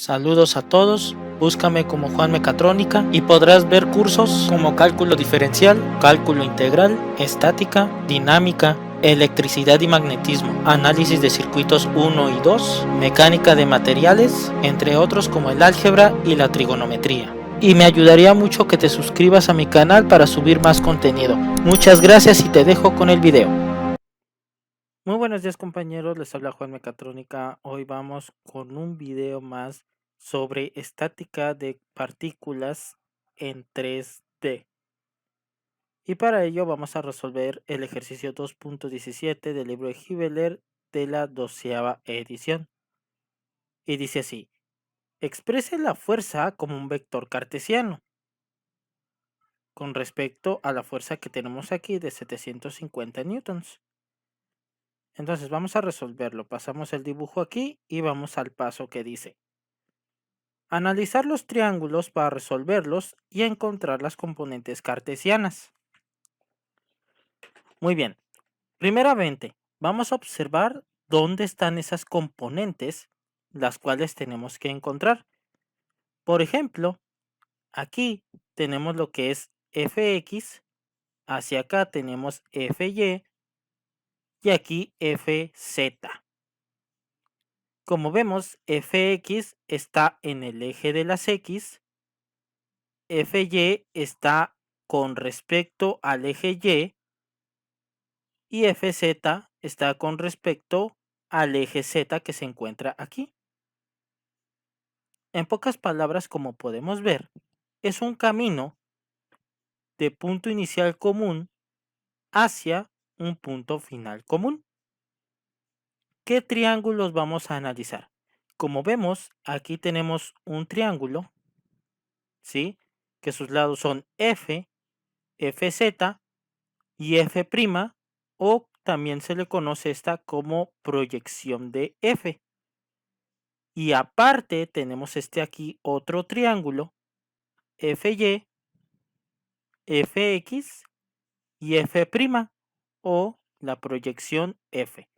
Saludos a todos, búscame como Juan Mecatrónica y podrás ver cursos como cálculo diferencial, cálculo integral, estática, dinámica, electricidad y magnetismo, análisis de circuitos 1 y 2, mecánica de materiales, entre otros como el álgebra y la trigonometría. Y me ayudaría mucho que te suscribas a mi canal para subir más contenido. Muchas gracias y te dejo con el video. Muy buenos días compañeros, les habla Juan Mecatrónica. Hoy vamos con un video más sobre estática de partículas en 3D. Y para ello vamos a resolver el ejercicio 2.17 del libro de Hiveler de la 12ª edición. Y dice así: exprese la fuerza como un vector cartesiano con respecto a la fuerza que tenemos aquí de 750 newtons. Entonces vamos a resolverlo, pasamos el dibujo aquí y vamos al paso que dice: analizar los triángulos para resolverlos y encontrar las componentes cartesianas. Muy bien, primeramente vamos a observar dónde están esas componentes, las cuales tenemos que encontrar. Por ejemplo, aquí tenemos lo que es fx, hacia acá tenemos fy y aquí fz. Como vemos, fx está en el eje de las x, fy está con respecto al eje y fz está con respecto al eje z que se encuentra aquí. En pocas palabras, como podemos ver, es un camino de punto inicial común hacia un punto final común. ¿Qué triángulos vamos a analizar? Como vemos, aquí tenemos un triángulo, ¿sí?, que sus lados son f, fz y f', o también se le conoce esta como proyección de f. Y aparte tenemos aquí otro triángulo, fy, fx y f', o la proyección f.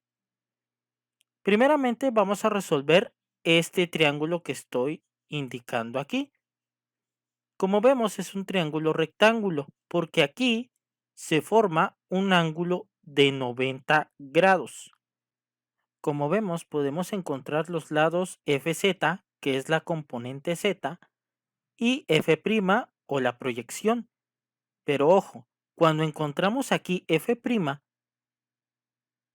Primeramente vamos a resolver este triángulo que estoy indicando aquí. Como vemos, es un triángulo rectángulo porque aquí se forma un ángulo de 90 grados. Como vemos, podemos encontrar los lados fz, que es la componente z, y f' o la proyección. Pero ojo, cuando encontramos aquí f',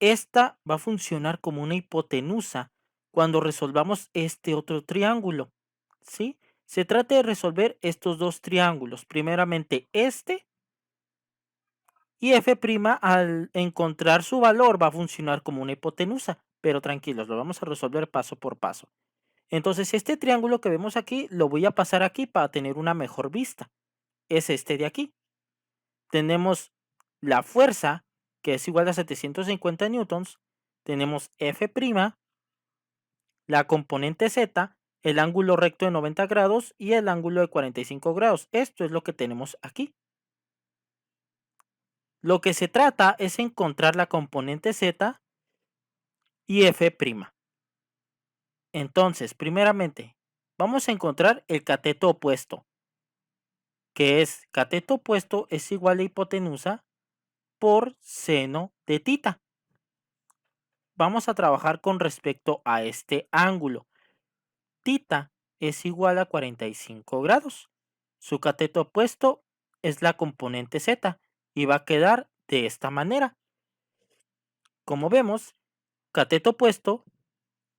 esta va a funcionar como una hipotenusa cuando resolvamos este otro triángulo, ¿sí? Se trata de resolver estos dos triángulos, primeramente este, y f' al encontrar su valor va a funcionar como una hipotenusa, pero tranquilos, lo vamos a resolver paso por paso. Entonces este triángulo que vemos aquí lo voy a pasar aquí para tener una mejor vista. Es este de aquí. Tenemos la fuerza, que es igual a 750 newtons. Tenemos f', la componente z, el ángulo recto de 90 grados y el ángulo de 45 grados. Esto es lo que tenemos aquí. Lo que se trata es encontrar la componente z y f'. Entonces, primeramente, vamos a encontrar el cateto opuesto, que es cateto opuesto es igual a hipotenusa por seno de tita. Vamos a trabajar con respecto a este ángulo. Tita es igual a 45 grados. Su cateto opuesto es la componente z y va a quedar de esta manera. Como vemos, cateto opuesto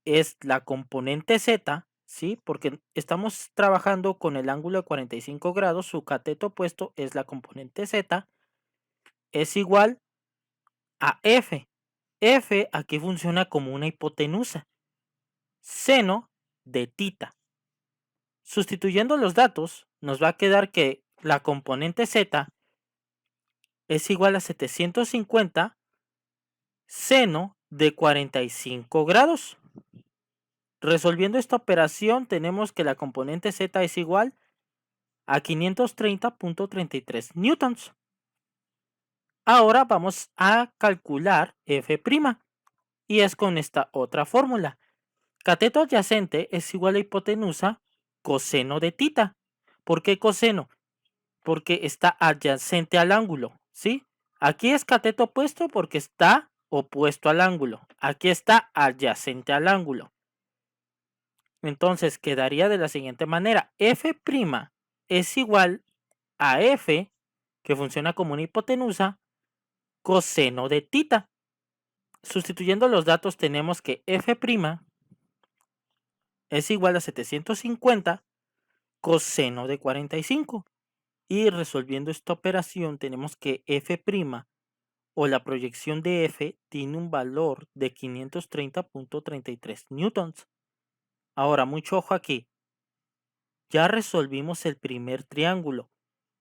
es la componente z, ¿sí? Porque estamos trabajando con el ángulo de 45 grados, su cateto opuesto es la componente z, es igual a f. F aquí funciona como una hipotenusa, seno de tita. Sustituyendo los datos, nos va a quedar que la componente z es igual a 750 seno de 45 grados. Resolviendo esta operación, tenemos que la componente z es igual a 530.33 newtons. Ahora vamos a calcular f', y es con esta otra fórmula. Cateto adyacente es igual a hipotenusa coseno de tita. ¿Por qué coseno? Porque está adyacente al ángulo, ¿sí? Aquí es cateto opuesto porque está opuesto al ángulo. Aquí está adyacente al ángulo. Entonces quedaría de la siguiente manera. F' es igual a F, que funciona como una hipotenusa, coseno de tita. Sustituyendo los datos tenemos que F' es igual a 750 coseno de 45. Y resolviendo esta operación tenemos que F' o la proyección de F tiene un valor de 530.33 newtons. Ahora, mucho ojo aquí. Ya resolvimos el primer triángulo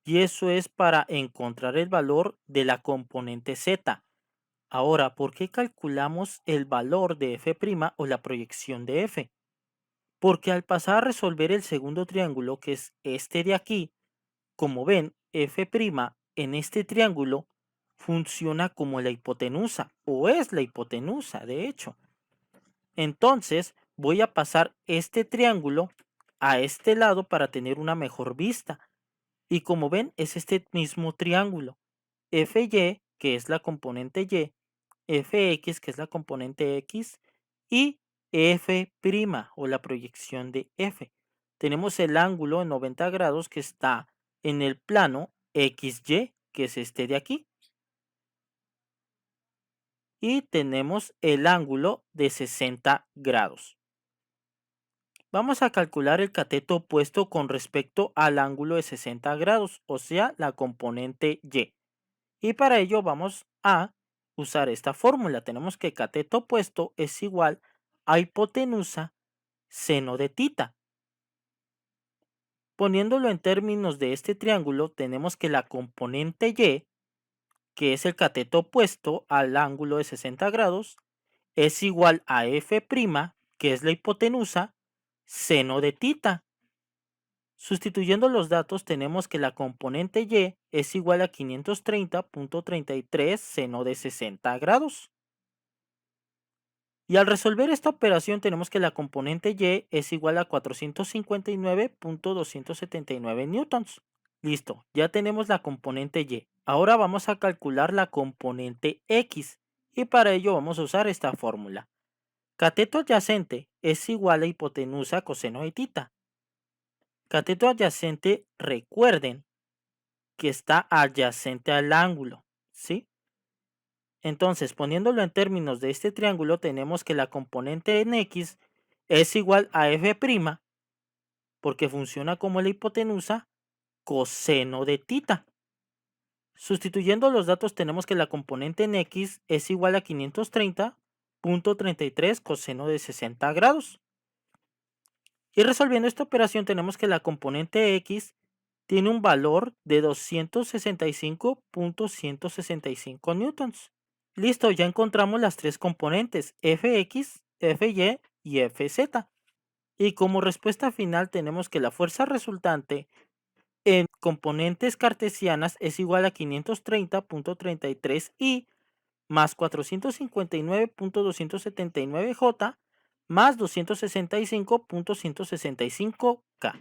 y eso es para encontrar el valor de la componente Z. Ahora, ¿por qué calculamos el valor de F' o la proyección de F? Porque al pasar a resolver el segundo triángulo, que es este de aquí, como ven, F' en este triángulo funciona como la hipotenusa, o es la hipotenusa, de hecho. Entonces, voy a pasar este triángulo a este lado para tener una mejor vista. Y como ven, es este mismo triángulo. Fy, que es la componente Y, Fx, que es la componente X, y F' o la proyección de F. Tenemos el ángulo en 90 grados que está en el plano XY, que es este de aquí. Y tenemos el ángulo de 60 grados. Vamos a calcular el cateto opuesto con respecto al ángulo de 60 grados, o sea, la componente Y. Y para ello vamos a usar esta fórmula. Tenemos que cateto opuesto es igual a hipotenusa seno de tita. Poniéndolo en términos de este triángulo, tenemos que la componente Y, que es el cateto opuesto al ángulo de 60 grados, es igual a F', que es la hipotenusa, seno de tita. Sustituyendo los datos, tenemos que la componente Y es igual a 530.33 seno de 60 grados. Y al resolver esta operación tenemos que la componente Y es igual a 459.279 newtons. Listo, ya tenemos la componente Y. Ahora vamos a calcular la componente X y para ello vamos a usar esta fórmula. Cateto adyacente es igual a hipotenusa coseno de tita. Cateto adyacente, recuerden que está adyacente al ángulo, ¿sí? Entonces, poniéndolo en términos de este triángulo, tenemos que la componente en X es igual a F', porque funciona como la hipotenusa coseno de tita. Sustituyendo los datos, tenemos que la componente en X es igual a 530.33 coseno de 60 grados. Y resolviendo esta operación, tenemos que la componente X tiene un valor de 265.165 newtons. Listo, ya encontramos las tres componentes, Fx, Fy y Fz. Y como respuesta final tenemos que la fuerza resultante en componentes cartesianas es igual a 530.33 I más 459.279 J más 265.165 K.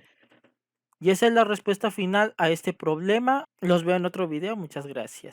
Y esa es la respuesta final a este problema. Los veo en otro video. Muchas gracias.